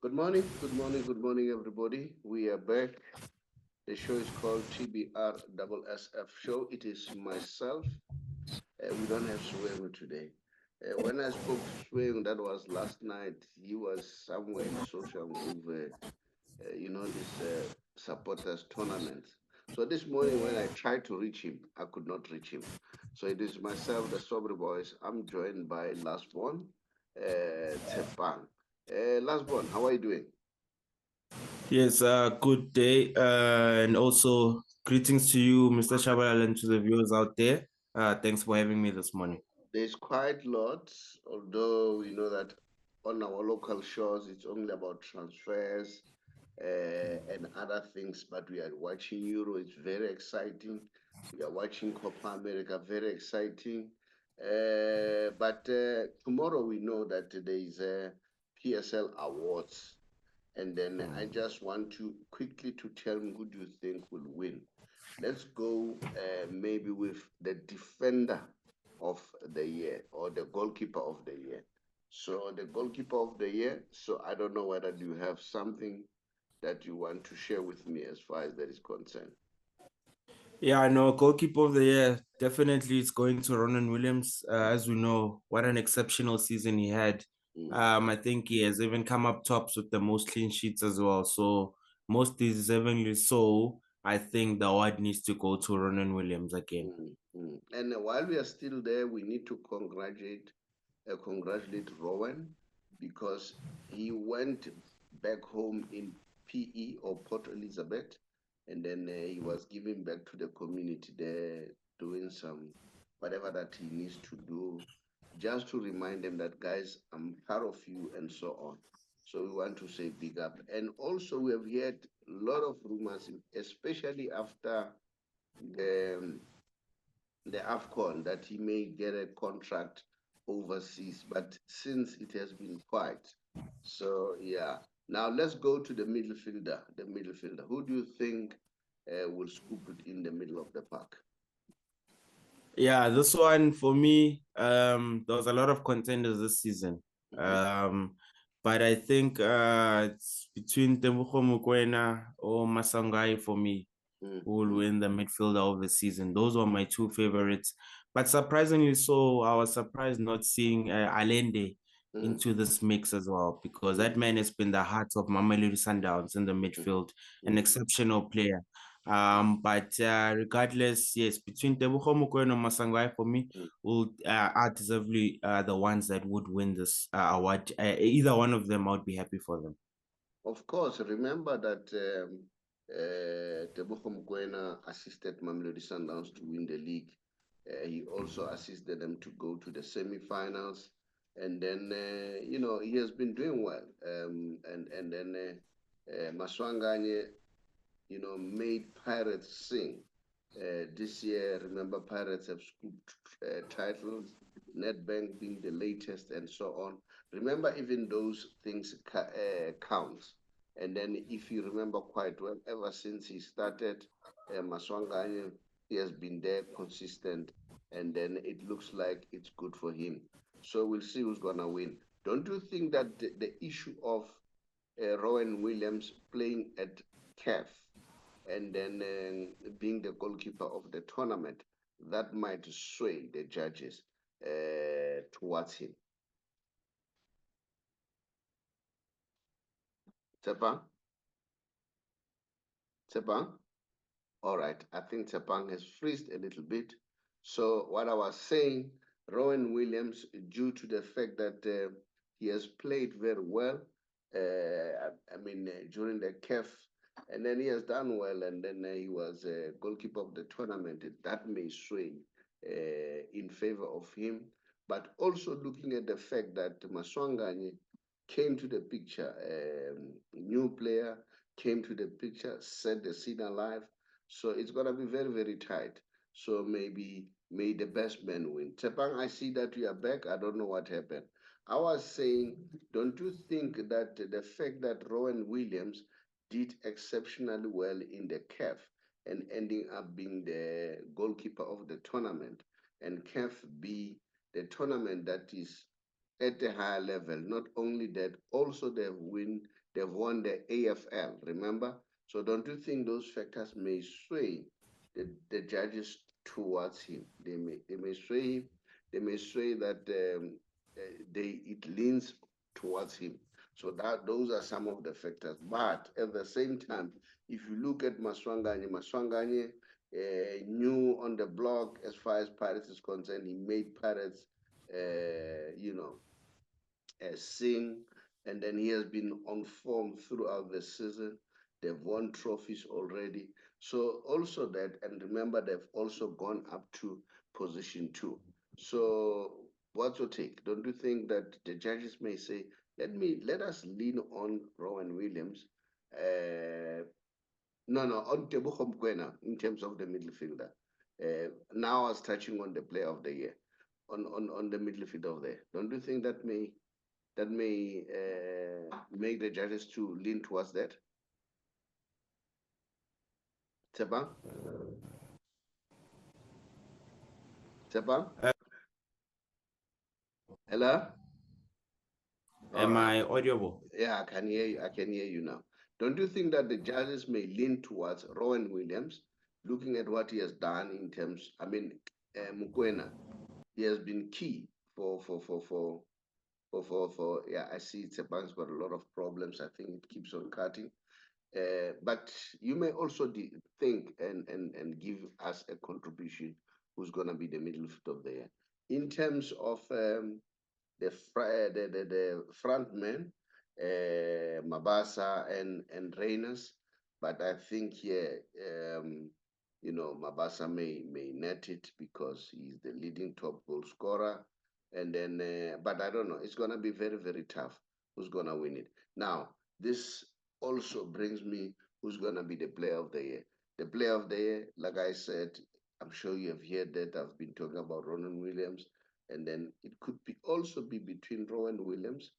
Good morning, good morning, good morning, everybody. We are back. The show is called TBR SSF Show. It is myself. We don't have Swing today. When I spoke to Swing, that was last night. He was somewhere in social move, this supporters tournament. So this morning, when I tried to reach him, I could not reach him. So it is myself, the Saubrey Boyz. I'm joined by Last Born, Tshepang. Last Born, how are you doing? Yes, good day, and also greetings to you, Mr. Shabal, and to the viewers out there. Thanks for having me this morning. There's quite lots, although we know that on our local shows it's only about transfers and other things, but we are watching Euro, it's very exciting. We are watching Copa America, very exciting. But tomorrow we know that there is a PSL Awards. And then I just want to quickly to tell me who do you think will win. Let's go maybe with the defender of the year or the goalkeeper of the year. So the goalkeeper of the year. So I don't know whether you have something that you want to share with me as far as that is concerned. Yeah, I know goalkeeper of the year definitely it's going to Ronwen Williams. As we know, what an exceptional season he had. I think he has even come up tops with the most clean sheets as well. So most deservingly so. I think the award needs to go to Ronwen Williams again. And while we are still there, we need to congratulate Rowan because he went back home in PE or Port Elizabeth, and then he was giving back to the community there, doing some whatever that he needs to do, just to remind them that guys, I'm proud of you and so on. So we want to say big up, and also we have heard a lot of rumors, especially after the the AFCON, that he may get a contract overseas, but since it has been quiet. So, yeah. Now let's go to the midfielder. The midfielder. Who do you think will scoop it in the middle of the park? Yeah, this one for me, there was a lot of contenders this season. But I think it's between Teboho, Mokoena or Maswanganyi for me who will win the midfielder of the season. Those were my two favorites. But surprisingly so, I was surprised not seeing Allende into this mix as well, because that man has been the heart of Mamelodi Sundowns in the midfield, an exceptional player. But regardless, yes, between Teboho, Mokoena and Maswanganyi for me are deservedly the ones that would win this award. Either one of them, I would be happy for them. Of course, remember that Teboho Mokoena assisted Mamelodi Sundowns to win the league. He also assisted them to go to the semi-finals, and then he has been doing well. And then Maswanganyi, made Pirates sing. This year, remember, Pirates have scooped titles, Nedbank being the latest, and so on. Remember, even those things count. And then, if you remember quite well, ever since he started Maswanganyi, he has been there consistent, and then it looks like it's good for him. So we'll see who's gonna win. Don't you think that the issue of Rowan Williams playing at CAF and then being the goalkeeper of the tournament, that might sway the judges towards him? Tshepang? Tshepang? All right, I think Tshepang has freezed a little bit. So what I was saying, Rowan Williams, due to the fact that he has played very well, during the CAF, and then he has done well, and then he was goalkeeper of the tournament. That may sway in favor of him. But also looking at the fact that Maswanganyi came to the picture, new player came to the picture, set the scene alive. So it's going to be very, very tight. So maybe may the best man win. Tshepang, I see that you are back. I don't know what happened. I was saying, don't you think that the fact that Rowan Williams did exceptionally well in the CAF and ending up being the goalkeeper of the tournament, and CAF be the tournament that is at a higher level. Not only that, also they've won the AFL, remember? So don't you think those factors may sway the judges towards him? They may sway him. They may sway that it leans towards him. So that those are some of the factors. But at the same time, if you look at Maswanganyi new on the block as far as Pirates is concerned. He made Pirates, sing, and then he has been on form throughout the season. They've won trophies already. So also that, and remember, they've also gone up to position 2. So what's your take? Don't you think that the judges may say, let us lean on Rowan Williams, on Teboho Mokoena in terms of the midfielder. Now I was touching on the player of the year, on the midfield of there. Don't you think that may make the judges to lean towards that? Tshepang? Tshepang? Hello? Am I audible? Yeah, I can hear you. I can hear you now. Don't you think that the judges may lean towards Rowan Williams, looking at what he has done in terms? Mokoena, he has been key for yeah. I see Tshepang's got a lot of problems. I think it keeps on cutting. But you may also think and give us a contribution who's going to be the midfield of the year. In terms of the front men, Mabasa and Reyners, but I think here, Mabasa may net it because he's the leading top goal scorer. And then, but I don't know, it's going to be very, very tough. Who's going to win it? Now, this also brings me who's going to be the player of the year. The player of the year, like I said, I'm sure you have heard that I've been talking about Ronwen Williams, and then it could also be between Ronwen Williams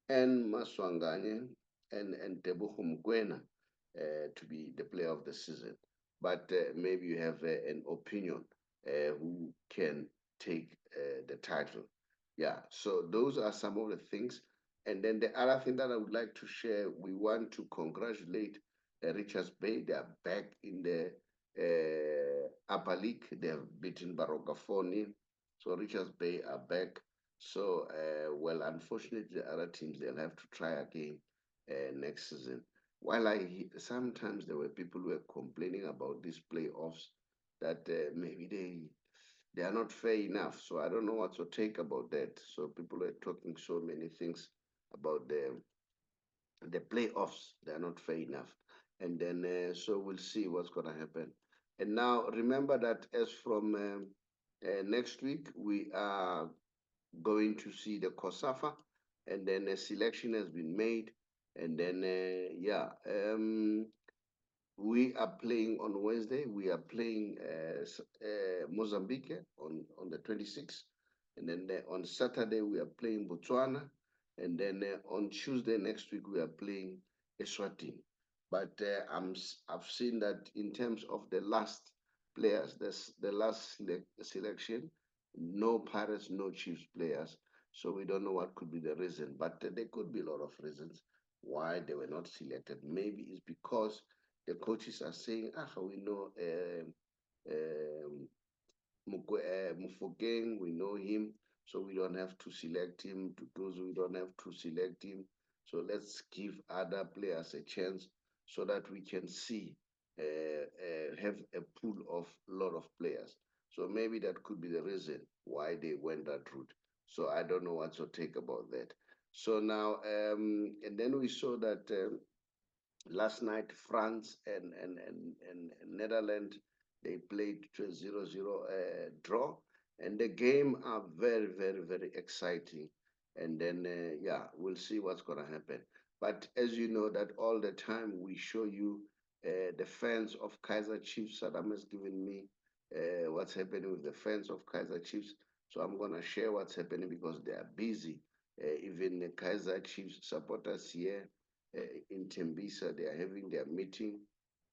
and Maswanganyi and Teboho Mokoena to be the player of the season. But maybe you have an opinion who can take the title. Yeah, so those are some of the things. And then the other thing that I would like to share, we want to congratulate Richards Bay. They are back in the upper league. They have beaten Baroka 4-0. So Richards Bay are back. So, well, unfortunately, the other teams, they'll have to try again next season. While sometimes there were people who were complaining about these playoffs that maybe they are not fair enough. So I don't know what to take about that. So people are talking so many things about the playoffs. They are not fair enough. And then, so we'll see what's going to happen. And now remember that as from next week, we are going to see the COSAFA, and then a selection has been made. And then, we are playing on Wednesday. We are playing Mozambique on the 26th. And then on Saturday, we are playing Botswana. And then on Tuesday next week, we are playing Eswatini. But I've seen that in terms of the last players, the last selection, no Pirates, no Chiefs players. So we don't know what could be the reason. But there could be a lot of reasons why they were not selected. Maybe it's because the coaches are saying, we know Mufokeng, we know him, so we don't have to select him. Tutuzu, we don't have to select him. So let's give other players a chance so that we can see, have a pool of a lot of players. So maybe that could be the reason why they went that route. So I don't know what to take about that. So now, and then we saw that last night, France and Netherlands, they played to a 0-0 draw. And the game are very, very, very exciting. And then, we'll see what's going to happen. But as you know, that all the time we show you the fans of Kaizer Chiefs. Saddam has given me what's happening with the fans of Kaizer Chiefs. So I'm going to share what's happening because they are busy. Even the Kaizer Chiefs supporters here in Tembisa, they are having their meeting.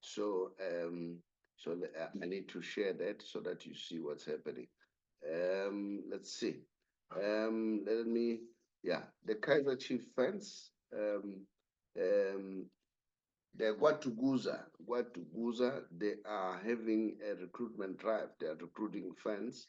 So, I need to share that so that you see what's happening. Let's see. Let me yeah, the Kaiser Chief fans, um, the Guatuguza, they are having a recruitment drive. They are recruiting fans.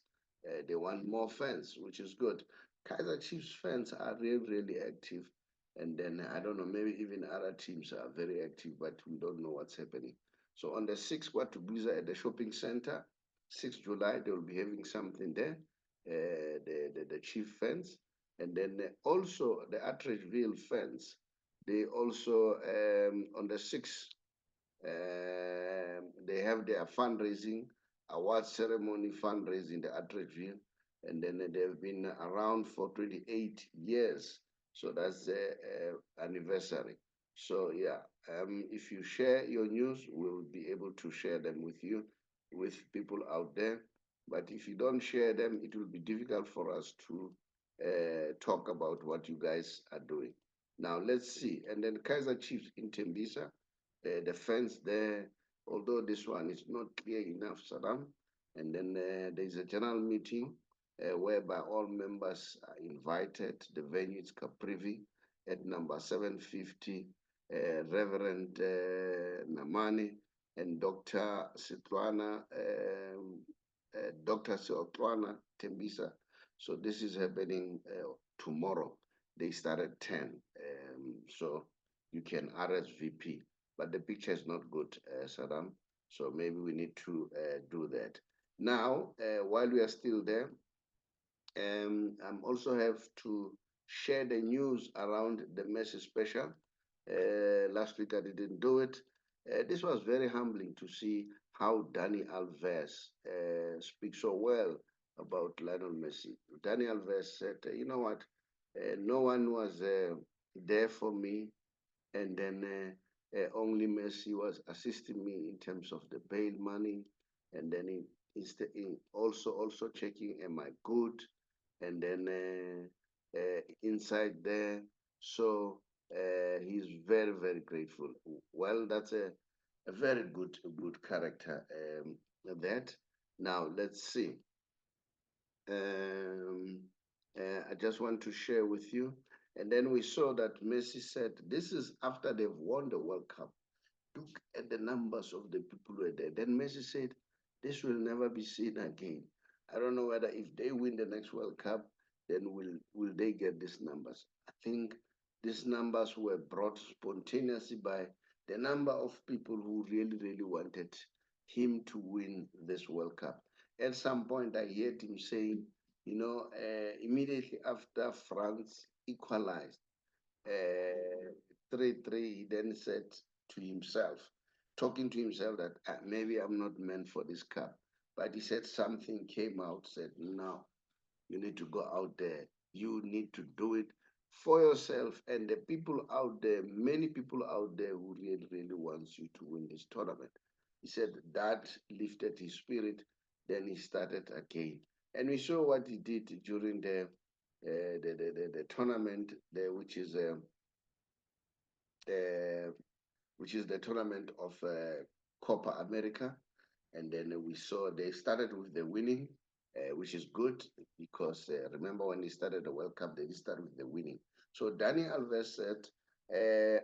They want more fans, which is good. Kaiser Chiefs fans are really, really active. And then I don't know, maybe even other teams are very active, but we don't know what's happening. So on the 6th, Guatuguza at the shopping center, 6th July, they will be having something there, the Chief fans. And then also the Atteridgeville fans, they also, on the 6th, they have their fundraising, award ceremony fundraising, the Atteridgeville, and then they've been around for 28 years. So that's the anniversary. So yeah, if you share your news, we'll be able to share them with you, with people out there. But if you don't share them, it will be difficult for us to talk about what you guys are doing. Now let's see. And then Kaiser Chiefs in Tembisa, the fence there, although this one is not clear enough, Saddam. And then there's a general meeting whereby all members are invited. The venue is Caprivi at number 750. Reverend Namani and Dr. Dr. Siotwana Tembisa. So this is happening tomorrow. They start at 10. So you can RSVP. But the picture is not good, Saddam. So maybe we need to do that. Now, while we are still there, I also have to share the news around the Messi special. Last week I didn't do it. This was very humbling to see how Dani Alves speaks so well about Lionel Messi. Dani Alves said, you know what, no one was there for me, and then only Messi was assisting me in terms of the bail money, and then also checking am I good, and then inside there. So he's very grateful. Well, that's a very good character. That now let's see. I just want to share with you. And then we saw that Messi said, this is after they've won the World Cup. Look at the numbers of the people who are there. Then Messi said, this will never be seen again. I don't know whether if they win the next World Cup, then will they get these numbers. I think these numbers were brought spontaneously by the number of people who really wanted him to win this World Cup. At some point, I heard him saying, you know, immediately after France equalized, 3-3, he then said to himself, talking to himself that maybe I'm not meant for this cup. But he said something came out, said, no, you need to go out there. You need to do it for yourself and the people out there, many people out there who really wants you to win this tournament. He said that lifted his spirit. Then he started again. And we saw what he did during the tournament, which is the tournament of Copa America. And then we saw they started with the winning, which is good because remember when they started the World Cup, they did start with the winning. So Dani Alves said,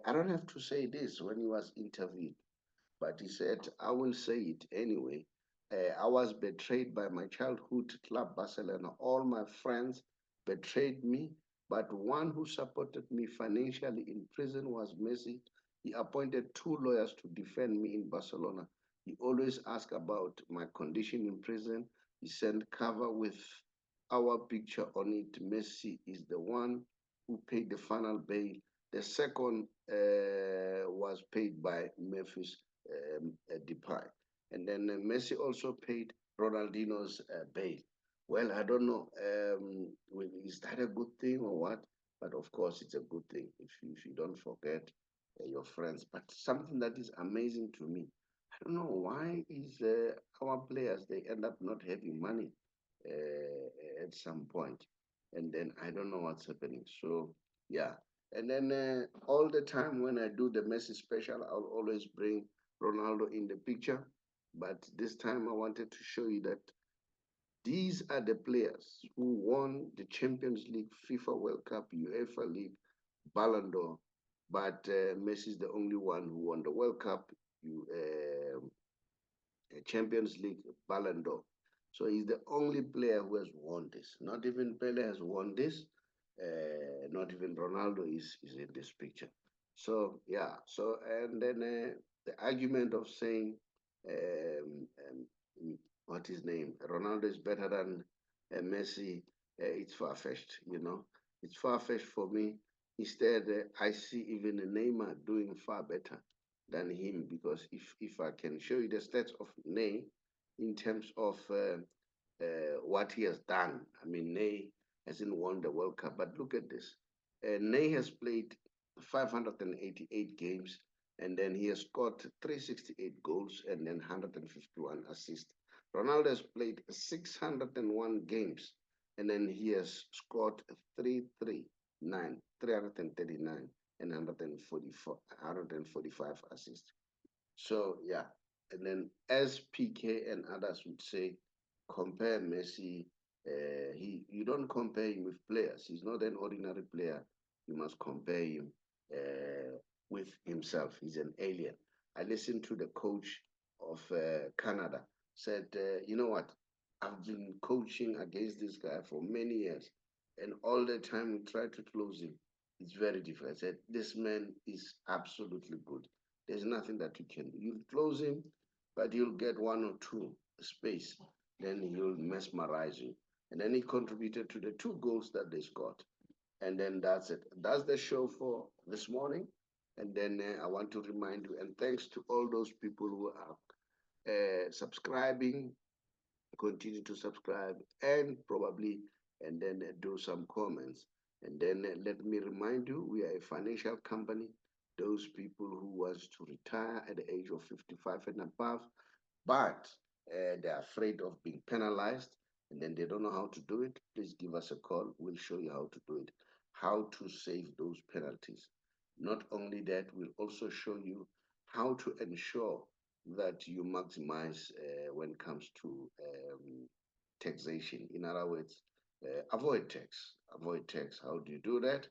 I don't have to say this when he was interviewed, but he said, I will say it anyway. I was betrayed by my childhood club, Barcelona. All my friends betrayed me, but one who supported me financially in prison was Messi. He appointed 2 lawyers to defend me in Barcelona. He always asked about my condition in prison. He sent cover with our picture on it. Messi is the one who paid the final bail. The second was paid by Memphis Depay. And then Messi also paid Ronaldinho's bail. Well, I don't know. Is that a good thing or what? But of course, it's a good thing if you don't forget your friends. But something that is amazing to me, I don't know why is our players, they end up not having money at some point. And then I don't know what's happening. So, yeah. And then all the time when I do the Messi special, I'll always bring Ronaldo in the picture. But this time I wanted to show you that These are the players who won the Champions League, FIFA World Cup, UEFA League, Ballon d'Or. But Messi is the only one who won the World Cup, Champions League, Ballon d'Or. So he's the only player who has won this. Not even Pele has won this. Not even Ronaldo is in this picture. So yeah. So and then the argument of saying what his name Ronaldo is better than Messi, it's far fetched. You know, it's far fetched for me. Instead, I see even Neymar doing far better than him, because if I can show you the stats of Ney in terms of what he has done. I mean, Ney hasn't won the World Cup, but look at this. Ney has played 588 games, and then he has scored 368 goals and then 151 assists. Ronaldo has played 601 games, and then he has scored 339 and 145 assists. So yeah, and then as PK and others would say, compare Messi. You don't compare him with players. He's not an ordinary player. You must compare him with himself. He's an alien. I listened to the coach of Canada. Said, you know what? I've been coaching against this guy for many years, and all the time we try to close him. It's very difficult. I said, this man is absolutely good. There's nothing that you can do. You'll close him, but you'll get one or two space. Then he'll mesmerize you. And then he contributed to the 2 goals that they scored. And then that's it. That's the show for this morning. And then I want to remind you, and thanks to all those people who are subscribing, continue to subscribe, and probably, and then do some comments. And then let me remind you, we are a financial company. Those people who wants to retire at the age of 55 and above, but they're afraid of being penalized, and then they don't know how to do it, please give us a call. We'll show you how to do it, how to save those penalties. Not only that, we'll also show you how to ensure that you maximize when it comes to taxation. In other words, avoid tax. Avoid tax. How do you do that?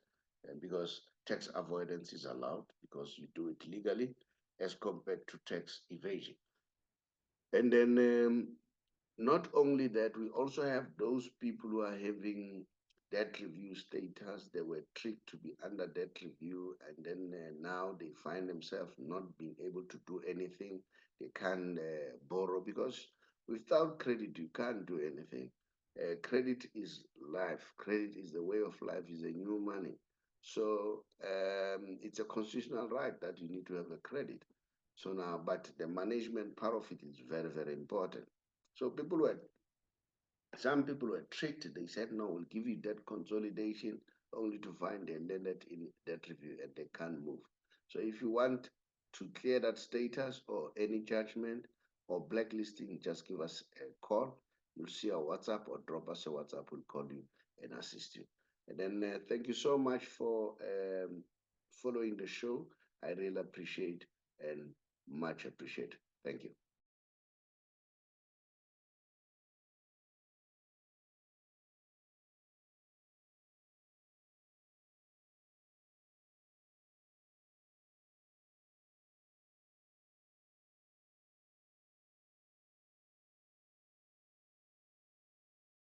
And because tax avoidance is allowed because you do it legally as compared to tax evasion. And then not only that, we also have those people who are having debt review status. They were tricked to be under debt review, and then now they find themselves not being able to do anything. They can't borrow because without credit, you can't do anything. Credit is life. Credit is the way of life, is a new money. So it's a constitutional right that you need to have a credit. So now, but the management part of it is very, very important. So some people were tricked. They said, no, we'll give you debt consolidation, only to find they landed in debt review and they can't move. So if you want to clear that status or any judgment or blacklisting, just give us a call. You'll see our WhatsApp or drop us a WhatsApp. We'll call you and assist you. And then thank you so much for following the show. I really appreciate and much appreciate. Thank you.